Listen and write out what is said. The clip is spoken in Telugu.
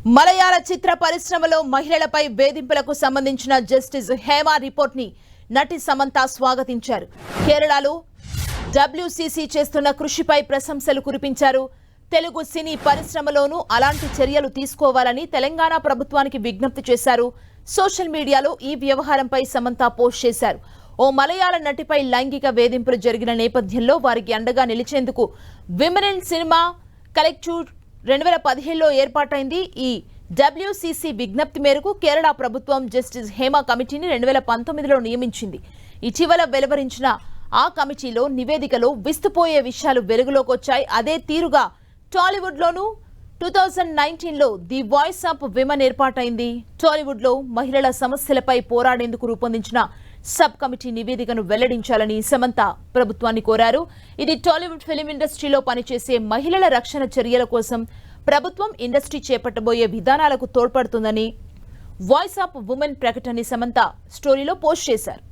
మలయాళ చిత్ర పరిశ్రమలో మహిళలపై వేధింపులకు సంబంధించిన జస్టిస్ హేమ రిపోర్ట్ ని నటి సమంత స్వాగతించారు. కేరళలో WCC చేస్తున్న కృషిపై ప్రశంసలు కురిపించారు. తెలుగు సినీ పరిశ్రమలోనూ అలాంటి చర్యలు తీసుకోవాలని తెలంగాణ ప్రభుత్వానికి విజ్ఞప్తి చేశారు. సోషల్ మీడియాలో ఈ వ్యవహారంపై సమంత పోస్ట్ చేశారు. ఓ మలయాళ నటిపై లైంగిక వేధింపులు జరిగిన నేపథ్యంలో వారికి అండగా నిలిచేందుకు విమెన్ ఇన్ సినిమా కలెక్టివ్ 2015లో ఏర్పాటైంది. ఈ WCC విజ్ఞప్తి మేరకు కేరళ ప్రభుత్వం జస్టిస్ హేమ కమిటీని 2019లో నియమించింది. ఇటీవల వెలువరించిన ఆ కమిటీలో నివేదికలో విస్తుపోయే విషయాలు వెలుగులోకి వచ్చాయి. అదే తీరుగా టాలీవుడ్లోనూ 2019లో ది వాయిస్ ఆఫ్ విమెన్ ఏర్పాటైంది. టాలీవుడ్లో మహిళల సమస్యలపై పోరాడేందుకు రూపొందించిన సబ్ కమిటీ నివేదికను వెల్లడించాలని సమంత ప్రభుత్వాన్ని కోరారు. ఇది టాలీవుడ్ ఫిలిం ఇండస్ట్రీలో పనిచేసే మహిళల రక్షణ చర్యల కోసం ప్రభుత్వం ఇండస్ట్రీ చేపట్టబోయే విధానాలకు తోడ్పడుతుందని వాయిస్ ఆఫ్ ఉమెన్ ప్రకటనని సమంత స్టోరీలో పోస్ట్ చేశారు.